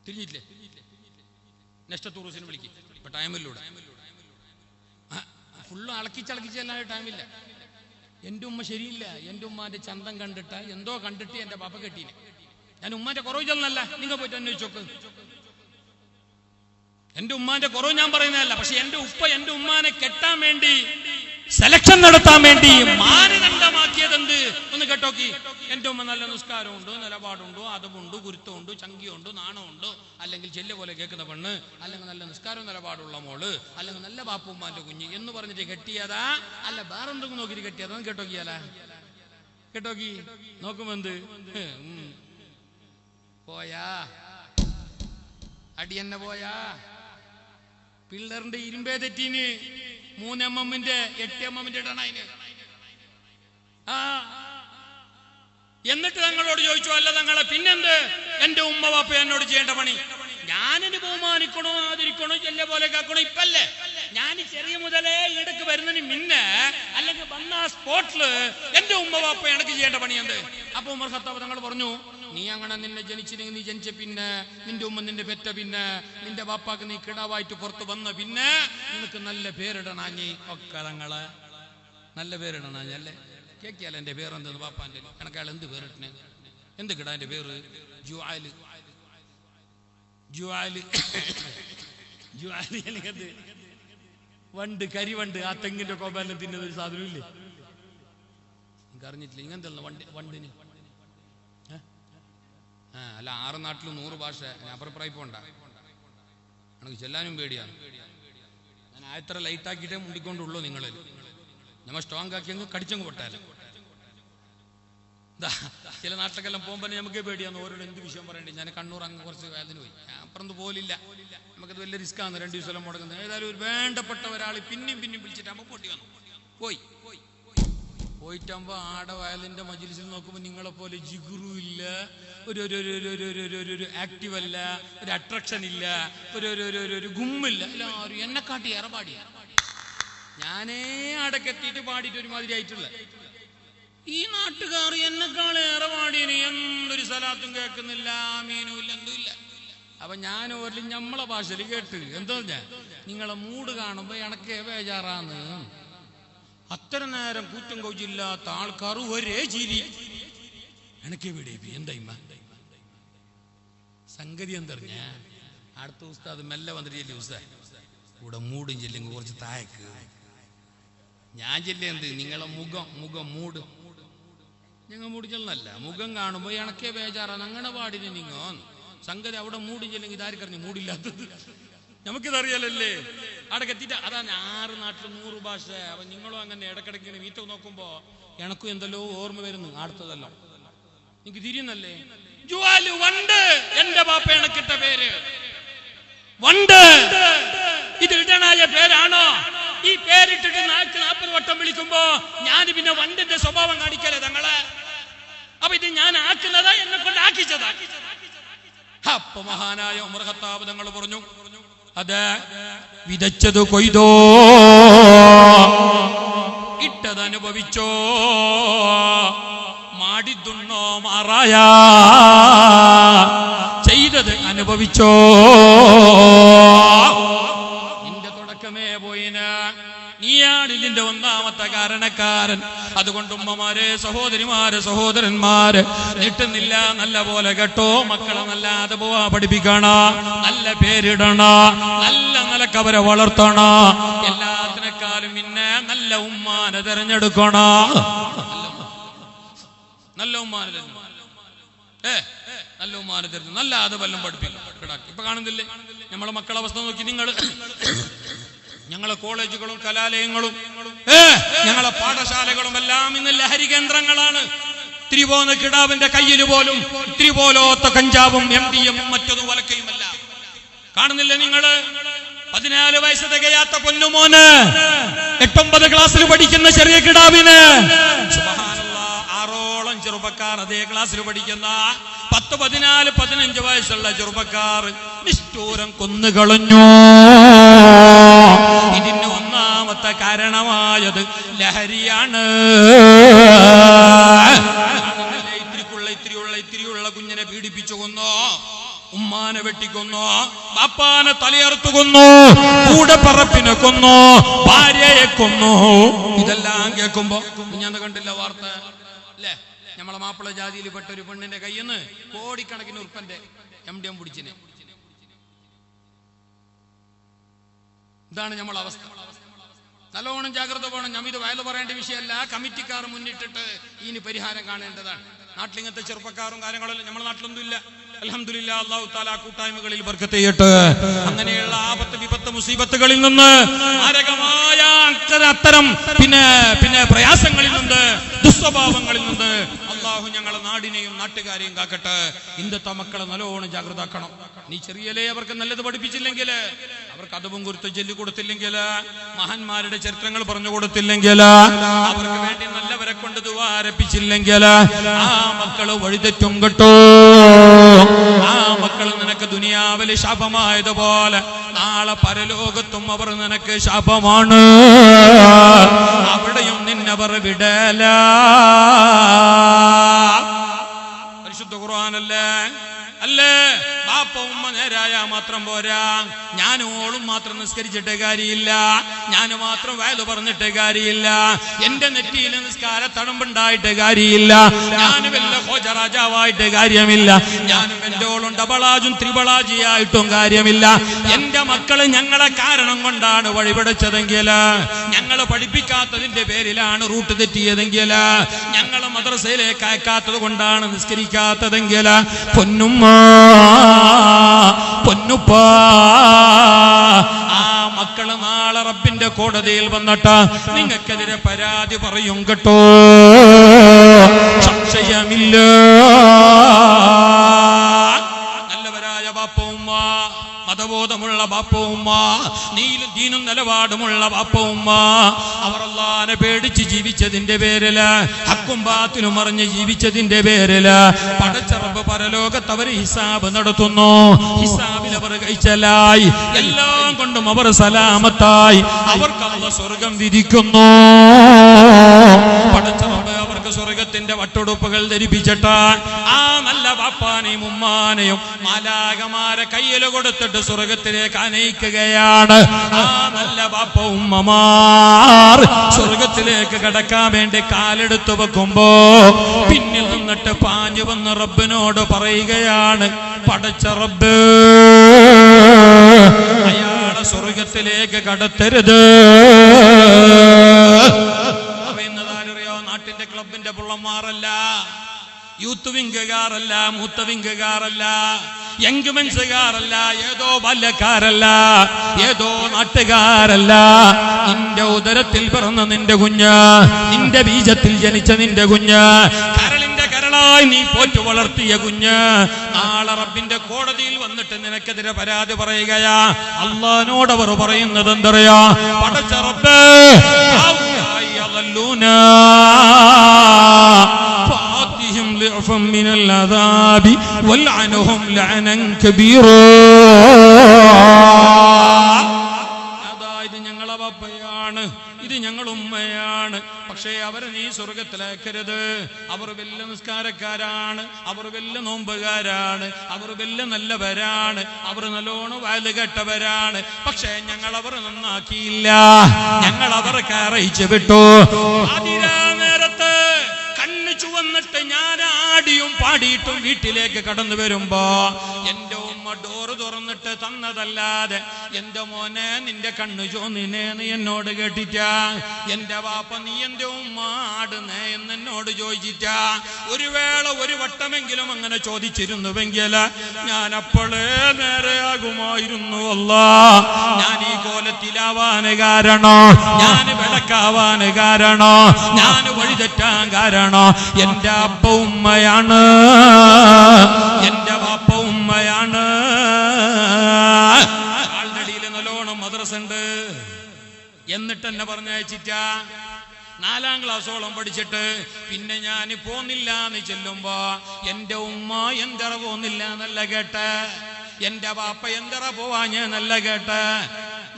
തിരിഞ്ഞില്ലേ? Next ടൂറിസ്റ്റിന് വിളിക്കും. ഇപ്പൊ ടൈമിലൂടെ full അളക്കിച്ചെല്ലാൻ ടൈമില്ല. എൻ്റെ ഉമ്മ ശരിയില്ല. എൻ്റെ ഉമ്മാന്റെ ചന്തം കണ്ടിട്ട് എന്തോ കണ്ടിട്ട് എൻ്റെ പാപ്പ കെട്ടീനെ. ഞാൻ ഉമ്മാന്റെ കുറവ് ചെന്നല്ല, നിങ്ങൾ പോയിട്ട് അന്വേഷിച്ചോക്ക്. എൻ്റെ ഉമ്മാന്റെ കുറവ് ഞാൻ പറയുന്നതല്ല. പക്ഷെ എൻ്റെ ഉപ്പ എൻ്റെ ഉമ്മാനെ കെട്ടാൻ വേണ്ടി സെലക്ഷൻ നടത്താൻ വേണ്ടി മാനദണ്ഡമാക്കിയതെന്ത് ഒന്ന് കേട്ടോക്കി. എൻ്റെ ഉമ്മ നല്ല നിസ്കാരമുണ്ട്, നിലപാടുണ്ടോ, അതമുണ്ട്, ഗുരുത്തമുണ്ട്, ചങ്കിയുണ്ട്, നാണമുണ്ട്, അല്ലെങ്കിൽ ചെല്ല് പോലെ കേൾക്കുന്ന പെണ്ണ്, അല്ലെങ്കിൽ നല്ല നിസ്കാരവും നിലപാടുള്ള മോള്, അല്ലെങ്കിൽ നല്ല ബാപ്പുമ്മാന്റെ കുഞ്ഞ് എന്ന് പറഞ്ഞിട്ട് കെട്ടിയതാ, അല്ല വേറെന്തെങ്കിലും നോക്കിയിട്ട് കെട്ടിയതാ? കേട്ടോക്കിയാല കേട്ടോക്കി നോക്കുമെന്ത് പോയാ അടി എന്നെ പോയാ പിള്ളേറിന്റെ ഇരുമ്പേ തെറ്റീന് 3 mm 8 mm ഇടണ അതിന്. എന്നിട്ട് തങ്ങളോട് ചോദിച്ചു, അല്ല തങ്ങളെ പിന്നെന്ത് എന്റെ ഉമ്മ വാപ്പ എന്നോട് ചെയ്യേണ്ട പണി? ഞാനിന് ബഹുമാനിക്കണോ, ആദരിക്കണോ, ചെല്ല പോലെ കാക്കണോ? ഇപ്പല്ലേ ഞാൻ ചെറിയ മുതലേ ഇടക്ക് വരുന്നതിന് മുന്നേ അല്ലെങ്കിൽ വന്ന സ്പോട്ടില് എന്റെ ഉമ്മ വാപ്പ എനിക്ക് ചെയ്യേണ്ട പണി എന്ത്? അപ്പൊ ഉമർ ഖത്താബ് തങ്ങൾ പറഞ്ഞു, നീ അങ്ങനെ നിന്നെ ജനിച്ചില്ലെങ്കിൽ നീ ജനിച്ച പിന്നെ നിന്റെ ഉമ്മ നിന്റെ പെറ്റ പിന്നെ നിന്റെ വാപ്പാക്ക് നീ കിടാവായിട്ട് പുറത്ത് വന്ന പിന്നെ നിനക്ക് നല്ല പേരിടണാഞ്ഞി ഒക്കെ തങ്ങള് നല്ല പേരിടണാഞ്ഞല്ലേ. കേക്കിയാൽ എന്റെ പേരെന്തെന്ന് വാപ്പാന്റെ കണക്കാൾ എന്ത് പേരിട്ടനെ? എന്ത് കിടാ എന്റെ പേര്? ജുആല്. ജുആല് ജുആല് എനിക്കത് വണ്ട്, കരിവണ്ട്, ആ തെങ്ങിന്റെ കോപാലം തിന്നത് ഒരു സാധനം ഇല്ലേ? എനിക്ക് അറിഞ്ഞിട്ടില്ല. ഇങ്ങനത്തെ വണ്ടിന് അല്ല 6 നാട്ടിലും 100 ഭാഷ. ഞാൻ അപ്പുറപ്പുറായി പോണ്ട, എനിക്ക് ചെല്ലാനും പേടിയാണ്. ഞാൻ ആയത്ര ലൈറ്റാക്കിയിട്ടേ മുണ്ടിക്കൊണ്ടുള്ളൂ. നിങ്ങളിൽ നമ്മൾ സ്ട്രോങ് ആക്കിയെങ്കിൽ കടിച്ചങ്ങ് പൊട്ടാല. ചില നാട്ടിലേക്കെല്ലാം പോകുമ്പോൾ നമുക്കേ പേടിയാണ് ഓരോട് എന്ത് വിഷയം പറയണ്ടേ. ഞാൻ കണ്ണൂർ അങ്ങ് കുറച്ച് വേദന പോയി, അപ്പുറത്ത് പോലില്ല. നമുക്കത് വലിയ റിസ്ക്കാണ് 2 ദിവസം മുടക്കുന്നത്. ഏതായാലും ഒരു വേണ്ടപ്പെട്ട ഒരാൾ പിന്നെയും വിളിച്ചിട്ടാകുമ്പോൾ പൊട്ടി വന്നു പോയിട്ടാകുമ്പോൾ ആടെ വയലിന്റെ മജ്‌ലിസിൽ നോക്കുമ്പോൾ നിങ്ങളെ പോലെ ജിഗുറും ഇല്ല, ഒരു ആക്റ്റീവ് അല്ല, ഒരു അട്രാക്ഷൻ ഇല്ല, ഒരു ഗുമ്മില്ല. എല്ലാവരും എന്നെക്കാട്ടി ഏറെ പാടിയ ഞാനേ അടക്കെത്തിയിട്ട് പാടിയിട്ട് ഒരുമാതിരി ആയിട്ടുള്ള ഈ നാട്ടുകാർ എന്നെക്കാളേറെ പാടിയന്. എന്തൊരു സലാത്തും കേൾക്കുന്നില്ല, മീനും ഇല്ല, എന്തും ഇല്ല. അപ്പൊ ഞാൻ ഒരു നമ്മളെ ഭാഷയിൽ കേട്ട് എന്താ പറഞ്ഞാൽ നിങ്ങളെ മൂഡ് കാണുമ്പോ എനക്കേ ബേജാറാന്ന്. അത്ര നേരം കൂറ്റം കൊച്ചില്ലാത്ത ആൾക്കാർ ഒരേ ചിരി എനക്കേ വീടേ. എന്താ സംഗതി എന്തറിഞ്ഞ അടുത്ത ഉസ്താദ് മെല്ലെ വന്നിട്ട് ഉസ്താദ് ഇവിടെ മൂടും ചെല്ലെങ്കിൽ കുറച്ച് താഴേക്ക്. ഞാൻ ചെല്ലേന്ത് നിങ്ങളെ മുഖം മൂട് ഞങ്ങൾ മൂടി ചെല്ലല്ല. മുഖം കാണുമ്പോ എനക്കേ ബേജാറാണ്. അങ്ങനെ പാടിന് നിങ്ങ സംഗതി അവിടെ മൂടി ചെല്ലെങ്കിൽ ഇതാർക്കറിഞ്ഞു മൂടില്ലാത്തത്? നമുക്കിതറിയാലല്ലേ. അവിടെ എത്തിയിട്ട് അതാണ് 6 നാട്ടിൽ 100 ഭാഷ. അപ്പൊ നിങ്ങളും അങ്ങനെ ഇടക്കിടക്ക് വീട്ട നോക്കുമ്പോ എനക്കും എന്തെല്ലോ ഓർമ്മ വരുന്നു. അടുത്തതല്ലോ എനിക്ക് തിരിയുന്നല്ലേ. ജുവാല് വണ്ട് എന്റെ ബാപ്പ എനക്കിട്ട പേര് വണ്ട്. ഇത് ഇടനായ പേരാണോ? ഈ പേരിട്ടിട്ട് 40 വട്ടം വിളിക്കുമ്പോ ഞാൻ പിന്നെ വണ്ടിന്റെ സ്വഭാവം കാണിക്കല്ലേ തങ്ങളെ? അപ്പൊ ഇത് ഞാൻ ആക്കുന്നതാ, എന്നെ കൊണ്ട് ആക്കിച്ചതാ. അപ്പൊ മഹാനായ ഉമർ ഖത്താബ് തങ്ങൾ പറഞ്ഞു, അതെ വിതച്ചത് കൊയ്തോ, ഇട്ടത് അനുഭവിച്ചോ, മാടിത്തുണ്ണോ മാറായ, ചെയ്തത് അനുഭവിച്ചോ. നിന്റെ തുടക്കമേ പോയിന്, നീയാണ് ഇതിന്റെ ഒന്നാമത്തെ കാരണക്കാരൻ. അതുകൊണ്ട് ഉമ്മമാരെ, സഹോദരിമാരെ, സഹോദരന്മാര് നീട്ടുന്നില്ല, നല്ല പോലെ കേട്ടോ. മക്കളെ നല്ല അതുപോവാ പഠിപ്പിക്കണ, നല്ല പേരിടണ, നല്ല നിലക്കവരെ വളർത്തണ. എല്ലാത്തിനേക്കാളും പിന്നെ നല്ല ഉമ്മാനെ തെരഞ്ഞെടുക്കണ. നല്ല ഉമ്മാനെ നല്ല ഉമ്മാനെ തെരഞ്ഞെടുക്കും, നല്ല അത് വല്ലതും പഠിപ്പിക്കണം. ഇപ്പൊ കാണുന്നില്ലേ നമ്മളെ മക്കളെ അവസ്ഥ നോക്കി നിങ്ങൾ. ഞങ്ങളെ കോളേജുകളും കലാലയങ്ങളും ഞങ്ങളെ പാഠശാലകളും എല്ലാം ഇന്ന് ലഹരി കേന്ദ്രങ്ങളാണ്. ഇത്തിരി പോകുന്ന കിടാവിന്റെ കയ്യിൽ പോലും ഇത്തിരി പോലോത്ത കഞ്ചാവും MDM മറ്റതും വലക്കയുമല്ല. കാണുന്നില്ല നിങ്ങള്? 14 വയസ്സ് തികയാത്ത പൊന്നുമോന്, 8-9 ക്ലാസ്സിൽ പഠിക്കുന്ന ചെറിയ കിടാവിന്, സുബ്ഹാനല്ലാഹ്, 6ഓളം ചെറുപ്പക്കാർ അതേ ക്ലാസ്സിൽ പഠിക്കുന്ന 10, 14, 15 വയസ്സുള്ള ചെറുപ്പക്കാർ നിഷ്ഠൂരം കൊന്നുകളഞ്ഞു. ഇതിന് ഒന്നാമത്തെ കാരണമായത് ലഹരിയാണ്. ഇത്തിരിയുള്ള കുഞ്ഞിനെ പീഡിപ്പിച്ചു കൊന്നോ, ഉമ്മാനെ വെട്ടിക്കൊന്നു, ബാപ്പാനെ തലയറുത്തു കൊന്നു, കൂടപ്പറപ്പിനെ കൊന്നു, ഭാര്യയെ കൊന്നു. ഇതെല്ലാം കേൾക്കുമ്പോ ഞാൻ കണ്ടില്ല വാർത്ത അല്ലേ? നമ്മളെ മാപ്പിള ജാതിയിൽ പെട്ട ഒരു പെണ്ണിന്റെ കയ്യിൽ നിന്ന് കോടിക്കണക്കിന് ഉറുപ്പന്റെ MDM പിടിച്ചിന്. ഇതാണ് നമ്മളെ അവസ്ഥ. നല്ലോണം ജാഗ്രത വേണം. ഞാൻ ഇത് വയല് പറയേണ്ട വിഷയമല്ല. കമ്മിറ്റിക്കാർ മുന്നിട്ടിട്ട് ഇനി പരിഹാരം കാണേണ്ടതാണ്. നാട്ടിലിങ്ങനത്തെ ചെറുപ്പക്കാരും കാര്യങ്ങളെല്ലാം നമ്മുടെ നാട്ടിലൊന്നും ഇല്ല. അൽഹംദുലില്ലാ, അല്ലാഹു തആല കൂട്ടായ്മകളിൽ ബർക്കത്ത് ചെയ്യട്ടെ. അങ്ങനെയുള്ള ആപത്ത് വിപത്ത് മുസീബത്തുകളിൽ നിന്ന്, മാരകമായ അത്തരം പിന്നെ പ്രയാസങ്ങളിൽ നിന്ന്, ദുസ്വഭാവങ്ങളിൽ നിന്ന് അല്ലാഹു ഞങ്ങളെ നാടിനെയും നാട്ടുകാരെയും കാക്കട്ടെ. ഇന്നത്തെ മക്കളെ നല്ലോണം ജാഗ്രത ആക്കണം. നീ ചെറിയലേ അവർക്ക് നല്ലത് പഠിപ്പിച്ചില്ലെങ്കിൽ, അവർക്ക് അതും കുറിച്ച് ചൊല്ലി കൊടുത്തില്ലെങ്കിൽ, മഹാന്മാരുടെ ചരിത്രങ്ങൾ പറഞ്ഞു കൊടുത്തില്ലെങ്കിൽ, അവർക്ക് വേണ്ടി നല്ലവരെ കൊണ്ട് ദുആ ആരംഭിച്ചില്ലെങ്കിൽ, ആ മക്കള് വഴിതെറ്റും കേട്ടോ. ആ മക്കള് നിനക്ക് ദുനിയാവിലെ ശാപമായതുപോലെ നാളെ പരലോകത്തും അവർ നിനക്ക് ശാപമാണ്. അവിടെയും നിന്നവർ വിടല. പരിശുദ്ധ ഖുർആനല്ലേ അല്ലേ? ബാപ്പ ഉമ്മ നേരായ മാത്രം പോരാ. ഞാനും ഓളും മാത്രം നിസ്കരിച്ചിട്ട് കാര്യമില്ല, ഞാനും മാത്രം വയല് പറഞ്ഞിട്ട് കാര്യമില്ല, എന്റെ നെറ്റിയിൽ നിസ്കാര തടമ്പുണ്ടായിട്ട് കാര്യമില്ല, ഞാനും വല്ല ഹോജറാജാവായിട്ട് കാര്യമില്ല, ഞാനും എന്റെ ഓളും ഡബളാജും ത്രിബളാജിയായിട്ടും കാര്യമില്ല. എന്റെ മക്കള് ഞങ്ങളെ കാരണം കൊണ്ടാണ് വഴിപിടിച്ചതെങ്കിൽ, ഞങ്ങളെ പഠിപ്പിക്കാത്തതിന്റെ പേരിലാണ് റൂട്ട് തെറ്റിയതെങ്കിൽ, ഞങ്ങളെ മദ്രസയിലേക്ക് അയക്കാത്തത് കൊണ്ടാണ് നിസ്കരിക്കാത്തതെങ്കിൽ, പൊന്നുമ്മ പൊന്നുപ്പ, ആ മക്കള് നാളെ റബ്ബിന്റെ കോടതിയിൽ വന്നിട്ട് നിങ്ങൾക്കെതിരെ പരാതി പറയും കേട്ടോ. സംശയമില്ല. നല്ലവരായ ബാപ്പ ഉമ്മ, മതബോധമുള്ള ബാപ്പ ഉമ്മ, ദീനും നിലപാടുമുള്ള ബാപ്പ ഉമ്മ, അവർ അല്ലാഹുവിനെ പേടിച്ച് ജീവിച്ചതിന്റെ പേരില്, ഹക്കും ബാത്തിലും അറിഞ്ഞ് ജീവിച്ചതിന്റെ പേരില് പടച്ച റബ്ബ് പരലോകത്ത് അവർ ഹിസാബ് നടത്തുന്നു. ഹിസാബിൽ അവർ കഴിച്ചലായി, എല്ലാം കൊണ്ടും അവർ സലാമത്തായി, അവർക്ക് അല്ലാഹു സ്വർഗം വിധിക്കുന്നു. പടച്ച റബ്ബ് അവർക്ക് സ്വർഗത്തിന്റെ വട്ടുടുപ്പുകൾ ധരിപ്പിച്ചിട്ട് ആ നല്ല ബാപ്പാനെയും ഉമ്മാനെയും മാലാഖമാരെ കയ്യിൽ കൊടുത്തിട്ട് സ്വർഗത്തിലേക്ക് അനയിക്കുകയാണ്. ആ നല്ല ബാപ്പ ഉമ്മമാർ സ്വർഗത്തിലേക്ക് കടക്കാൻ വേണ്ടി കാലെടുത്തു വെക്കുമ്പോ പിന്നിൽ നിന്നിട്ട് പാഞ്ഞു വന്ന് റബ്ബിനോട് പറയുകയാണ്, പടച്ച റബ്ബ് അയാളെ സ്വർഗത്തിലേക്ക് കടത്തരുത്. അവയെന്നതാരറിയോ? നാട്ടിന്റെ ക്ലബിന്റെ പുള്ളന്മാരല്ല, യൂത്ത് വിംഗുകാരല്ല, മൂത്ത വിംഗുകാരല്ല, യങ് മെൻസുകാരല്ല, ഏതോ ബാല്യക്കാരല്ല, ഏതോ നാട്ടുകാരല്ല. നിന്റെ ഉദരത്തിൽ പിറന്ന നിന്റെ കുഞ്ഞ്, നിന്റെ ബീജത്തിൽ ജനിച്ച നിന്റെ കുഞ്ഞ്, കരളിന്റെ കരളായി നീ പോറ്റു വളർത്തിയ കുഞ്ഞ് നാളെ റബ്ബിന്റെ കോടതിയിൽ വന്നിട്ട് നിനക്കെതിരെ പരാതി പറയുകയാ. അല്ലാഹുവിനോട് അവർ പറയുന്നത് എന്തറിയാ? പടച്ച റബ്ബേ, من العذاب والعنهم لعنا كبيرا. അതായത് ഞങ്ങളെ ബാപ്പയാണ്, ഇത് ഞങ്ങൾ ഉമ്മയാണ്, പക്ഷേ അവരെ നീ സ്വർഗത്തിലേക്കരുത്. അവർ വലിയ നിസ്കാരക്കാരാണ്, അവർ വലിയ നോമ്പുകാരാണ്, അവർ വലിയ നല്ലവരാണ്, അവർ നല്ലോണം വയല് കെട്ടവരാണ്, പക്ഷേ ഞങ്ങൾ അവർ നന്നാക്കിയില്ല, ഞങ്ങൾ അവർക്ക് അറിയിച്ചു വിട്ടു. അതിരാ നേരത്ത് കണ്ണ് ചുവന്നിട്ട് ഞാൻ ആടിയും പാടിയിട്ടും വീട്ടിലേക്ക് കടന്നു വരുമ്പോ എന്റെ ഉമ്മ ഡോറ് തുറന്നിട്ട് തന്നതല്ലാതെ എന്റെ മോനെ നിന്റെ കണ്ണ് ചോന്നിനേന്ന് എന്നോട് കേട്ടിട്ടാ, എന്റെ വാപ്പ നീ എന്റെ ഉമ്മ ആടുന്നേ എന്ന് എന്നോട് ചോദിച്ചിട്ടാ. ഒരു വേള ഒരു വട്ടമെങ്കിലും അങ്ങനെ ചോദിച്ചിരുന്നുവെങ്കിൽ ഞാൻ അപ്പോഴേ നേരെയാകുമായിരുന്നു. അല്ലാ, ഞാൻ ഈ കോലത്തിലാവാന് കാരണോ, ഞാൻ വിളക്കാവാന് കാരണോ, ഞാൻ വഴിതെറ്റാൻ കാരണോ എന്റെ അപ്പ ഉമ്മയാണ്, എന്റെ വാപ്പ ഉമ്മയാണ്. ആൾനടിയില് നല്ലോണം മദ്രസ ഉണ്ട്, എന്നിട്ട് എന്നെ പറഞ്ഞയച്ചിട്ടാ. 4ാം ക്ലാസ്സോളം പഠിച്ചിട്ട് പിന്നെ ഞാൻ പോന്നില്ല എന്ന് ചെല്ലുമ്പോ എന്റെ ഉമ്മ എന്തറ പോന്നില്ല എന്നല്ല കേട്ട്, എന്റെ വാപ്പ എന്തറ പോവാഞ്ഞ എന്നല്ല കേട്ട്,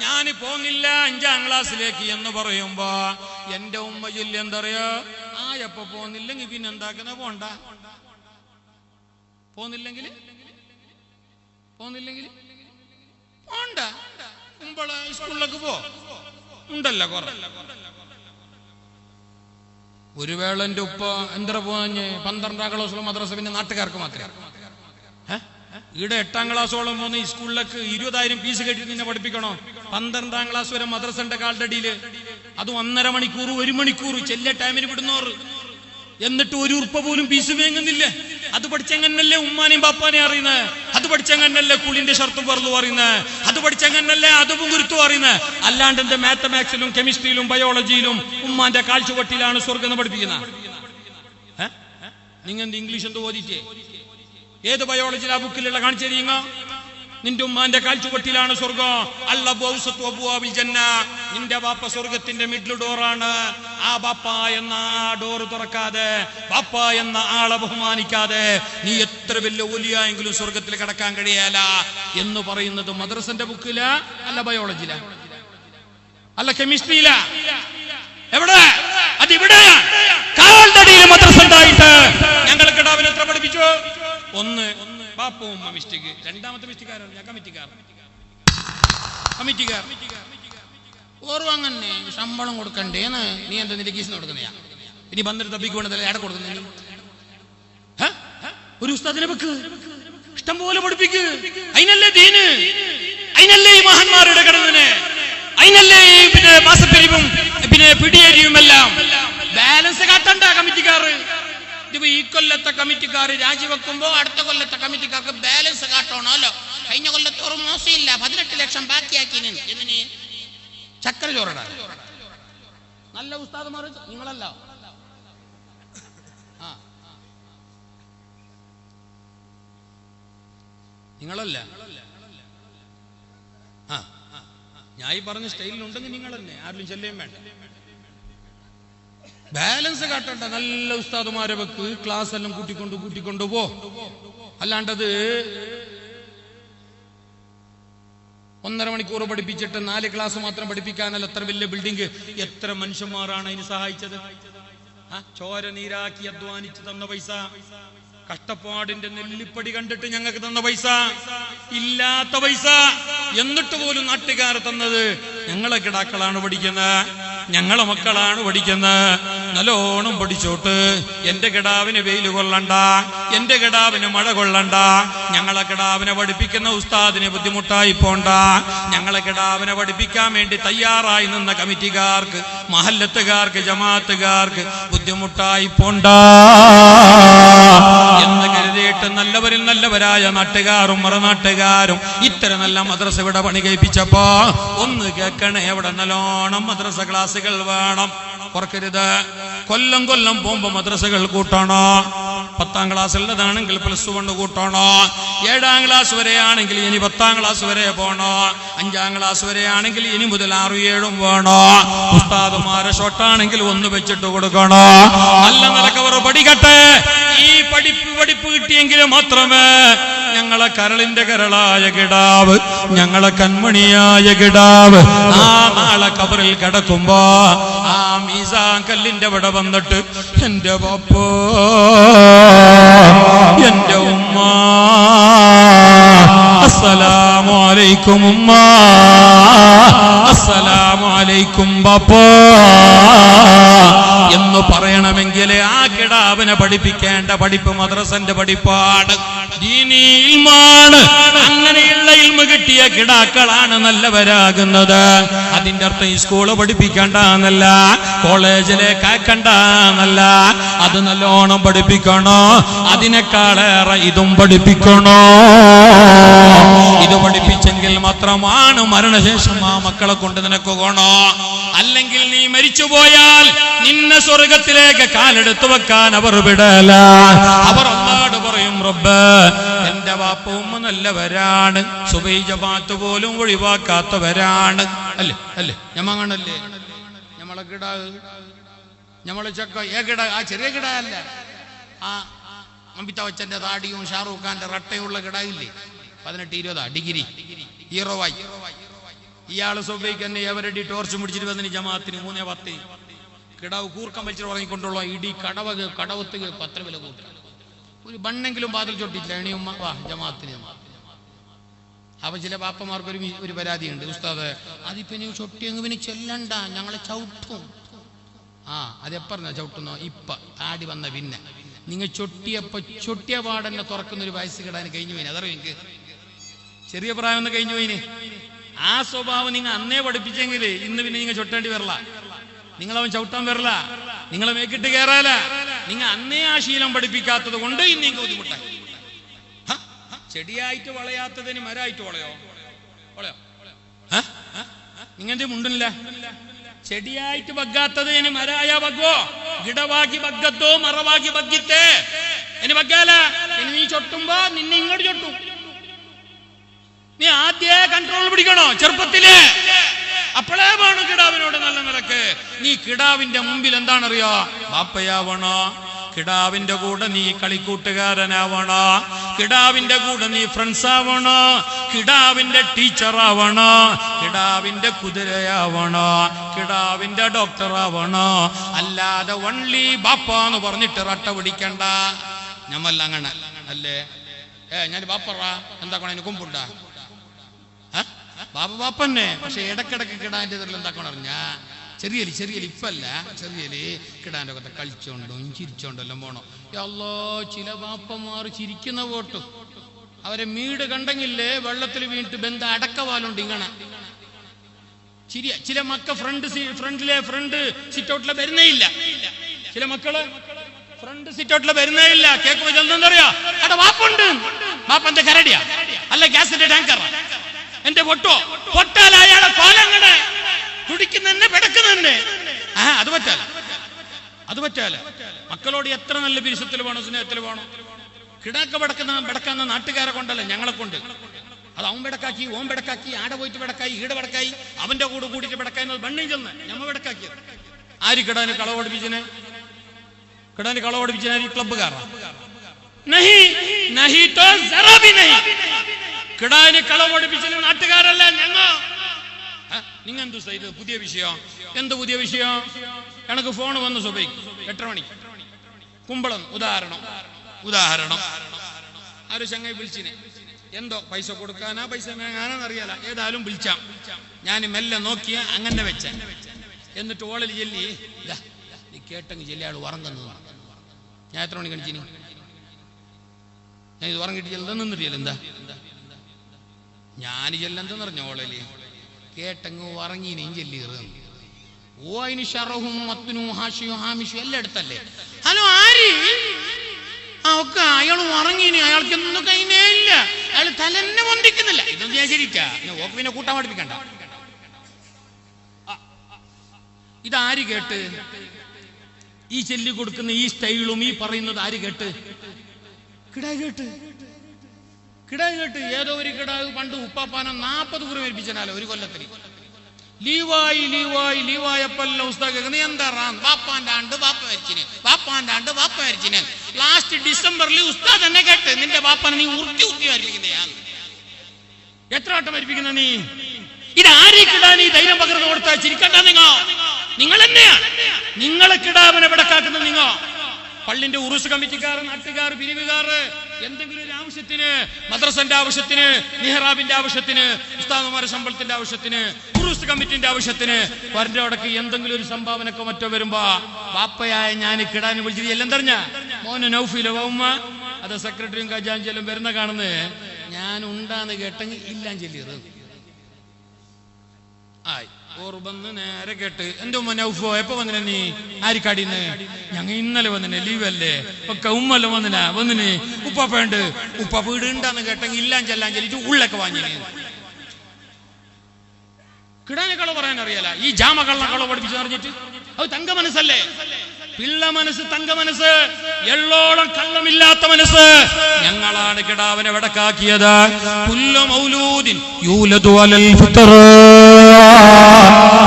ഞാൻ പോന്നില്ല 5ാം ക്ലാസ്സിലേക്ക് എന്ന് പറയുമ്പോ എന്റെ ഉമ്മ ചൊല്ലി എന്തറിയോ? ആയപ്പോ പോന്നില്ലെങ്കിൽ പിന്നെ എന്താക്കുന്ന? പോണ്ട, പോന്നില്ലെങ്കിൽ പോന്നില്ലെങ്കിൽ പോണ്ട, മുമ്പളെ സ്കൂളിലേക്ക് പോ, ഉണ്ടല്ലോ കുറെ. ഒരു വേള എന്റെ ഉപ്പ എന്താ പോഞ്ഞ് 12ാം ക്ലാസ്സിലെ മദ്രസ പിന്നെ നാട്ടുകാർക്ക് മാത്രമേ. ഇവിടെ 8ാം ക്ലാസ്സോളം പോന്ന് ഈ സ്കൂളിലേക്ക് 20,000 ഫീസ് കെട്ടി നിന്നെ പഠിപ്പിക്കണോ? 12ാം ക്ലാസ് വരെ മദ്രസന്റെ കാൽഡടിയില്, അതും 1.5 മണിക്കൂർ 1 മണിക്കൂർ ചെല്ല ടൈമിന് വിടുന്നോറ്. എന്നിട്ട് ഒരു ഉറുപ്പ പോലും ഫീസ് വേങ്ങുന്നില്ല. അത് പഠിച്ചെങ്ങനല്ലേ ഉമ്മാനെയും ബാപ്പാനെയും അറിയുന്നത്? അത് പഠിച്ചെങ്ങനല്ലേ കുളിന്റെ ഷർത്തും പറന്നു പറയുന്നത്? അത് പഠിച്ചെങ്ങനല്ലേ അതും ഗുരുത്വം അറിയുന്നത്? അല്ലാണ്ട് എന്റെ മാത്തമാറ്റിക്സിലും കെമിസ്ട്രിയിലും ബയോളജിയിലും ഉമ്മാന്റെ കാഴ്ചവട്ടിയിലാണ് സ്വർഗം പഠിപ്പിക്കുന്നത്. നിങ്ങൾ എന്ത് ഇംഗ്ലീഷ് എന്തോ ഓതിച്ചേ? ഏത് ബയോളജിയിലാ ബുക്കിലുള്ള കാണിച്ചിരിങ്ങ? നിന്റെ ഉമ്മാന്റെ കാൽച്ചുവട്ടിലാണ് സ്വർഗം. നിന്റെ ബാപ്പ സ്വർഗത്തിന്റെ മിഡിൽ ഡോറാണ്. ആ ബാപ്പ എന്ന ഡോറ് തുറക്കാതെ, ബാപ്പ എന്ന ആളെ ബഹുമാനിക്കാതെ നീ എത്ര വലിയ ഒലിയായെങ്കിലും സ്വർഗത്തിൽ കടക്കാൻ കഴിയല എന്ന് പറയുന്നത് മദ്രസന്റെ ബുക്കില, അല്ല ബയോളജിയില, അല്ല കെമിസ്ട്രിയില, എവിടെ? അതിവിടെയാണ്. കാൽഡടിയിൽ മദ്രസ ഉണ്ടായിട്ട് ഞങ്ങൾ കിടാവിനെ എത്ര പഠിപ്പിച്ചു? ഒന്ന് ബാപ്പ ഉമ്മ മിസ്റ്റേക്ക്. രണ്ടാമത്തെ മിസ്റ്റേക്കാരോ? ഞാൻ കമ്മിറ്റിക്കാർ ഓർവ. അങ്ങനെ ശമ്പളം കൊടുക്കണ്ടേന്ന് നീ എന്താ നിന്റെ കീസിന് കൊടുക്കുന്നയാ? ഇനി ബന്ധം തപ്പിക്ക് വേണ്ടതല്ലേ എവിടെ കൊടുക്കുന്ന? ഒരു ഉസ്താദിനെ വെക്ക്, ഇഷ്ടം പോലെ പഠിപ്പിക്ക്. അതിനല്ലേ ദീന്, അതിനല്ലേ ഈ മഹാന്മാരുടെ കടന്നിന്, അതിനല്ലേ ഈ പിന്നെ മാസപ്പിരിവും പിന്നെ പിടിയേരിയും എല്ലാം. ബാലൻസ് കാട്ടണ്ട കമ്മിറ്റിക്കാർ. ഇതിപ്പോ ഈ കൊല്ലത്തെ കമ്മിറ്റിക്കാർ രാജിവെക്കുമ്പോ അടുത്ത കൊല്ലത്തെ കമ്മിറ്റിക്കാർക്ക് ബാലൻസ് കാട്ടണമല്ലോ. കഴിഞ്ഞ കൊല്ലത്തെ ഒരു മോശമില്ല, 18 ലക്ഷം ബാക്കിയാക്കിന്. എന്തിന്? ചക്കര ചോറിടാൻ. നല്ല ഉസ്താദുമാർ നിങ്ങളല്ല. നിങ്ങളല്ല. ഞാൻ ഈ പറഞ്ഞ സ്റ്റൈലിലുണ്ടെങ്കിൽ നിങ്ങൾ തന്നെ, ആരും ചെല്ലേം വേണ്ട. ബാലൻസ് കാട്ടണ്ട. നല്ല ഉസ്താദുമാരെ വെക്ക്, ക്ലാസ് എല്ലാം കൂട്ടിക്കൊണ്ടു പോ. അല്ലാണ്ടത് 1.5 മണിക്കൂർ പഠിപ്പിച്ചിട്ട് 4 ക്ലാസ് മാത്രം പഠിപ്പിക്കാനല്ല. എത്ര വലിയ ബിൽഡിംഗ്, എത്ര മനുഷ്യന്മാരാണ് അതിന് സഹായിച്ചത്? ചോര നീരാക്കി അധ്വാനിച്ച് തന്ന പൈസ, കഷ്ടപ്പാടിന്റെ നെല്ലിപ്പടി കണ്ടിട്ട് ഞങ്ങൾക്ക് തന്ന പൈസ, ഇല്ലാത്ത പൈസ, എന്നിട്ട് പോലും നാട്ടുകാർ തന്നത്. ഞങ്ങളെ കിടാക്കളാണ് പഠിക്കുന്നത്, ഞങ്ങളെ മക്കളാണ് പഠിക്കുന്നത്. നല്ലോണം പഠിച്ചോട്ട്. എന്റെ കിടാവിന് വെയിൽ കൊള്ളണ്ട, എന്റെ കിടാവിന് മഴ കൊള്ളണ്ട. ഞങ്ങളെ കിടാവിനെ പഠിപ്പിക്കുന്ന ഉസ്താദിന് ബുദ്ധിമുട്ടായി പോണ്ട. ഞങ്ങളെ കിടാവിനെ പഠിപ്പിക്കാൻ വേണ്ടി തയ്യാറായി നിന്ന കമ്മിറ്റിക്കാർക്ക്, മഹല്ലത്തുകാർക്ക്, ജമാഅത്തുകാർക്ക് ബുദ്ധിമുട്ടായി പോണ്ട എന്ന് കരുതിയിട്ട് നല്ലവരിൽ നല്ലവരായ നാട്ടുകാരും മറുനാട്ടുകാരും ഇത്തരം നല്ല മദ്രസ ഇവിടെ പണി കഴിപ്പിച്ചപ്പോ ഒന്ന് കേൾക്കണേ. അവിടെ നല്ലോണം മദ്രസ ക്ലാസുകൾ വേണം, ഓർക്കരുത്. കൊല്ലം പോകുമ്പോ മദ്രസകൾ കൂട്ടണോ. 10ാം ക്ലാസ്സുള്ളതാണെങ്കിൽ +1 കൂട്ടണോ. 7ാം ക്ലാസ് വരെ ആണെങ്കിൽ ഇനി 10ാം ക്ലാസ് വരെ പോണോ. 5ാം ക്ലാസ് വരെ ആണെങ്കിൽ ഇനി മുതൽ 6, 7 വേണോ. ഉസ്താദുമാരെ ഷോട്ടാണെങ്കിൽ 1 വെച്ചിട്ട് കൊടുക്കണോ. നല്ല നിലക്കവർ പഠിക്കട്ടെ. ഈ പഠിപ്പ് കിട്ടിയെങ്കിൽ മാത്രമേ ഞങ്ങളെ കരളിന്റെ കരളായ കിടാവ്, ഞങ്ങളെ കൺമണിയായ കിടാവ് ആ നാളെ കബറിൽ കിടക്കുമ്പോ ആ മീസാൻ കല്ലിന്റെ അവിടെ വന്നിട്ട് എന്റെ പപ്പോ, എന്റെ ഉമ്മ, അസ്സലാമു അലൈക്കും ഉമ്മ, അസ്സലാമു അലൈക്കും പപ്പോ എന്ന് പറയണമെങ്കിൽ ആ കിടാവിനെ പഠിപ്പിക്കേണ്ട പഠിപ്പ് മദ്രസന്റെ പഠിപ്പാണ്, ദീനീ ഇൽമാണ്. അങ്ങനെയുള്ള ഇൽമ കിട്ടിയ കിടാക്കളാണ് നല്ലവരാകുന്നത്. അതിന്റെ അർത്ഥം ഈ സ്കൂള് പഠിപ്പിക്കണ്ടെന്നല്ല, കോളേജിലേക്ക് ആക്കണ്ടെന്നല്ല. അത് നല്ലോണം പഠിപ്പിക്കണോ. അതിനേക്കാളേറെ ഇതും പഠിപ്പിക്കണോ. ഇത് പഠിപ്പിച്ചെങ്കിൽ മാത്രമാണ് മരണശേഷം ആ മക്കളെ കൊണ്ട് നിനക്ക് ഗുണോ. അല്ലെങ്കിൽ നീ മരിച്ചുപോയാൽ നിന്നെ സ്വർഗത്തിലേക്ക് കാലെടുത്തു വെക്കാൻ അവർ വിടല. അവർ ഒന്നാട് പറയും, റബ്ബ് എന്റെ വാപ്പ ഉമ്മ നല്ലവരാണ്, സുബഹി ജമാഅത്ത് പോലും ഒഴിവാക്കാത്തവരാണ്. അല്ലേ ഞമ്മങ്ങണല്ലേ ഞമ്മളെ കിടാവ്, ഞമ്മളെ ചക്ക കിട, ആ ചെറിയ കിടായല്ല, ആ അമിതാഭ് ബച്ചന്റെ താടിയും ഷാറൂഖ് ഖാന്റെ റട്ടയുള്ള കിടായില്ലേ, 18-20 ഡിഗ്രി ഹീറോവായി. ഇയാള് സുബഹിക്ക് തന്നെ എവരടി ടോർച്ച് പിടിച്ചിട്ട് വന്നിന് ജമാഅത്തിന് 3:10 കിടാവ് കൂർക്കം വലിച്ചിട്ട് ഉറങ്ങിക്കൊണ്ടുള്ള ഇടി കടവത്ത് 10 വില കൂട്ടുക. ഒരു ബണ്ണെങ്കിലും ബാതിൽ ചൊട്ടിട്ടില്ല. എണിയുമ്മ വാ ജമാഅത്തിന്. അപ്പൊ ചില പാപ്പമാർക്ക് ഒരു പരാതിയുണ്ട്, ഉസ്താദ് അതിപ്പോ നീ ചൊട്ടിയെങ്കിൽ പിന്നെ ചെല്ലണ്ട, ഞങ്ങളെ ചവിട്ടും. അതെപ്പറഞ്ഞ ചവിട്ടുന്നോ? ഇപ്പ താടി വന്ന പിന്നെ നിങ്ങൾ ചൊട്ടിയ പാടന്നെ തുറക്കുന്നൊരു വയസ്സ് കിടാൻ കഴിഞ്ഞു പോയിന്. അതറിയോ എനിക്ക്? ചെറിയ പ്രായം ഒന്ന് കഴിഞ്ഞു പോയിന്. ആ സ്വഭാവം നിങ്ങൾ അന്നേ പഠിപ്പിച്ചെങ്കിൽ ഇന്ന് പിന്നെ നിങ്ങൾ ചൊട്ടേണ്ടി വരില്ല, നിങ്ങളവൻ ചവിട്ടാൻ വരില്ല, നിങ്ങളെ മേക്കിട്ട് കയറാല. നിങ്ങൾ അന്നേ ആ ശീലം പഠിപ്പിക്കാത്തത് കൊണ്ട് ഇന്ന് നിങ്ങൾക്ക് ബുദ്ധിമുട്ടായി. ചെടിയായിട്ട് വളയാത്തതിന് മരമായിട്ട് വളയോ? നിങ്ങന്റെ മുണ്ടില്ല. ചെടിയായിട്ട് ബഗ്ഗാത്തതിന് മരായ ബഗ്ഗോ, ഗിടവാക്കി ബഗ്ഗത്തോ മറവാക്കി ബഗ്ഗിത്തേ ഇനി ബഗ്ഗാല. ഇനി നീ ചൊട്ടുമ്പോ നിന്നെ ഇങ്ങോട്ട് ചൊട്ടും. നീ ആദ്യേ കൺട്രോൾ പിടിക്കണോ ചെറുപ്പത്തില്. അപ്പോഴേ വേണം കിടാവിനോട് നല്ല നിലക്ക്. നീ കിടാവിന്റെ മുമ്പിൽ എന്താണറിയോ? ബാപ്പയാവണോ? കിടാവിന്റെ കൂടെ നീ കളിക്കൂട്ടുകാരനാവണോ? കിടാവിന്റെ കൂടെ നീ ഫ്രണ്ട്സ് ആവണോ? കിടാവിന്റെ ടീച്ചറാവണോ? കിടാവിന്റെ കുതിരയാവണോ? കിടാവിന്റെ ഡോക്ടറാവണോ? അല്ലാതെ വൺലി ബാപ്പ എന്ന് പറഞ്ഞിട്ട് റട്ട പിടിക്കണ്ട. ഞമ്മല്ല അങ്ങനെ അല്ലേ? ഞാൻ ബാപ്പറ എന്താക്കണ? അതിന് കൊമ്പുണ്ടാ? ബാപ്പന്നെ. പക്ഷെ ഇടക്കിടക്ക് കിടാന്റെ ഇതിൽ എന്താക്കണം അറിഞ്ഞാ? ചെറിയലി ഇപ്പല്ല, ചെറിയലി കിടാന്റെ ഒക്കെ കളിച്ചോണ്ടും ചിരിച്ചോണ്ടെല്ലാം പോണോ. അല്ലോ ചില ബാപ്പമാർ ചിരിക്കുന്ന പോട്ടു. അവരെ മീട് കണ്ടെങ്കിലേ വെള്ളത്തിൽ വീണിട്ട് ബന്ധ അടക്കവാലുണ്ട് ഇങ്ങനെ ചിരിയ. ചില മക്ക ഫ്രണ്ട് സിറ്റൗട്ടിലെ വരുന്നേ ഇല്ല. ചില മക്കള് ഫ്രണ്ട് സിറ്റൗട്ടിലെ വരുന്നേ ഇല്ല. കേൾക്കുമ്പോ ചെന്നറിയാ അവിടെ ബാപ്പുണ്ട്. ബാപ്പ എന്റെ കരടിയാ അല്ല ഗ്യാസിന്റെ ടാങ്കർ എന്റെ പൊട്ടാൽ അയാളെ കോലങ്ങനെ തുടിക്കുന്നന്നെ പെടക്കുന്നന്നെ. അത് പറ്റാല. മക്കളോട് എത്ര നല്ല പിരിശത്തിൽ വേണോ, സ്നേഹത്തിൽ വേണോ. കിടാക്ക ബെടക്കുന്ന നാട്ടുകാരെ കൊണ്ടല്ല, ഞങ്ങളെ കൊണ്ട്. അത് അവൻ ബെടക്കാക്കി, ഓൻ ബെടക്കാക്കി, ആടെ പോയിട്ട് ബെടക്കായി, ഈടെ ബെടക്കായി, അവന്റെ കൂടെ കൂടിയിട്ട് ബെടക്കായി ബണ്ണി ചെന്ന് ഞമ്മ ബെടക്കാക്കിയത്. ആര് കിടാന് കളവ് പഠിപ്പിച്ചനെ? കിടാന് കളവ് പഠിപ്പിച്ചനെ ഈ ക്ലബ്ബുകാരാ? കിടാന് കളവ് പഠിപ്പിച്ചത് നാട്ടുകാരല്ല, ഞങ്ങ. നിങ്ങൾ എന്തു ചെയ്ത്? പുതിയ വിഷയം. എന്ത് പുതിയ വിഷയം? എനക്ക് ഫോൺ വന്നു സുബൈ 8 മണി കുമ്പളം. ഉദാഹരണം ആര് ചങ്ങായി വിളിച്ചിനെ, എന്തോ പൈസ കൊടുക്കാനാ പൈസ വാങ്ങാനാന്നറിയാല. ഏതായാലും വിളിച്ചാം. ഞാൻ മെല്ലെ നോക്കിയ അങ്ങനെ വെച്ച. എന്നിട്ട് ഓളിൽ ചെല്ലി നീ കേട്ടെങ്കിൽ ചെല്ലി ആൾ ഉറങ്ങുന്നു. ഞാൻ എത്ര മണി കണിച്ചിനി? ഞാൻ ഇത് ഉറങ്ങിട്ട് ചെല്ലാൻ നിന്നിട്ടില്ല. എന്താ ഞാൻ ചെല്ലെന്തെന്ന് പറഞ്ഞ ഓളല് കേട്ടങ്ങ് ഉറങ്ങിനെയും ചെല്ലിറ്. ഓ അതിന് ഷറഹും മത്തുനും ഹാഷിയും ഹാമിഷും എല്ലാം എടുത്തല്ലേ. ഹലോ ആര്? ഒക്കെ അയാൾ ഉറങ്ങിനി, അയാൾക്ക് ഒന്നും കഴിഞ്ഞേ ഇല്ല, അയാൾ തലന്നെ പൊന്തിക്കുന്നില്ല. ഇതൊന്നും ഞാൻ ശരിക്കാ. ഓക്ക് പിന്നെ കൂട്ടാൻ പഠിപ്പിക്കണ്ട. ഇതാര് കേട്ട്? ഈ ചെല്ലി കൊടുക്കുന്ന ഈ സ്റ്റൈലും ഈ പറയുന്നത് ആര് കേട്ട്? കിടായി കേട്ട്. ഏതോ ഒരു കിടാവ് പണ്ട് ഉപ്പാപ്പാന 40 കുറി ഏൽപ്പിച്ചാലോ ഒരു കൊല്ലത്തിന്. ലീവായപ്പല്ല ഉസ്താദ് നീ എന്താ ബാപ്പാന്റെ ആണ്ട് ബാപ്പ മരിച്ചിന്. ലാസ്റ്റ് ഡിസംബറിൽ ഉസ്താദ് എന്നെ കേട്ട് നിന്റെ ബാപ്പാനെ നീ ഉറുത്തി മരിപ്പിക്കുന്നതാണ്. എത്ര വട്ടം മരിപ്പിക്കുന്ന നീ? ഇതാരീ കിടാൻ ഈ ധൈര്യം പകർന്നു കൊടുത്താൽ ചിരിക്കണ്ട. നിങ്ങൾ തന്നെയാണ് നിങ്ങളെ കിടാവിനെ വിടക്കാക്കുന്ന. നിങ്ങൾ പള്ളിന്റെ ഉറൂസ് കമ്മിറ്റിക്കാർ, നാട്ടുകാർ, പിരിവുകാർ എന്തെങ്കിലും ഒരു ആവശ്യത്തിന്, മദ്രസന്റെ ആവശ്യത്തിന്, നിഹ്റാബിന്റെ ആവശ്യത്തിന്, ഉസ്താദുമാരുടെ ശമ്പളത്തിന്റെ ആവശ്യത്തിന്, ഉറൂസ് കമ്മിറ്റിന്റെ ആവശ്യത്തിന് വരന്റെ അവിടേക്ക് എന്തെങ്കിലും ഒരു സംഭാവനക്കോ മറ്റോ വരുമ്പോ ബാപ്പയായ ഞാൻ കിടാൻ വിളിച്ചിട്ട് എല്ലാം തെരഞ്ഞ മോന് നൗഫിലോ ഉമ്മ അത് സെക്രട്ടറിയും ഖജാൻജിയും വരുന്ന കാണുന്നത് ഞാൻ ഉണ്ടാന്ന് കേട്ടെങ്കിൽ ഇല്ലാൻ ചെല്ലിയത് ആയി. ഓർബന്ന് നേരെ കേട്ട് എന്റെ ഉമ്മ നൗഫോ എപ്പോ വന്നിനെ? നീ ആരിക്കാടിന്ന്? ഞങ്ങ ഇന്നലെ വന്നിനെ, ലീവല്ലേ. ഒക്കെ ഉമ്മല്ല വന്നിന് ഉപ്പാപ്പയുണ്ട്. ഉപ്പ വീട് ഉണ്ടാന്ന് കേട്ടെങ്കിൽ ഇല്ലാൻ ചെല്ലാൻ ചെല്ലിട്ട് ഉള്ളൊക്കെ വാങ്ങിന്. കിടാനെ കളവ് പറയാൻ അറിയാല. ഈ ജാമ കളവ് പഠിപ്പിച്ചു പറഞ്ഞിട്ട് അത് തങ്ക മനസ്സല്ലേ? പിള്ള മനസ്സ്, തങ്ക മനസ്സ്, എള്ളോളം കള്ളമില്ലാത്ത മനസ്സ്. ഞങ്ങളാണ് കിടാവിനെ വടക്കാക്കിയത്. കുല്ലു മൗലൂദിൻ യൂലദു അലൽ ഫിത്ര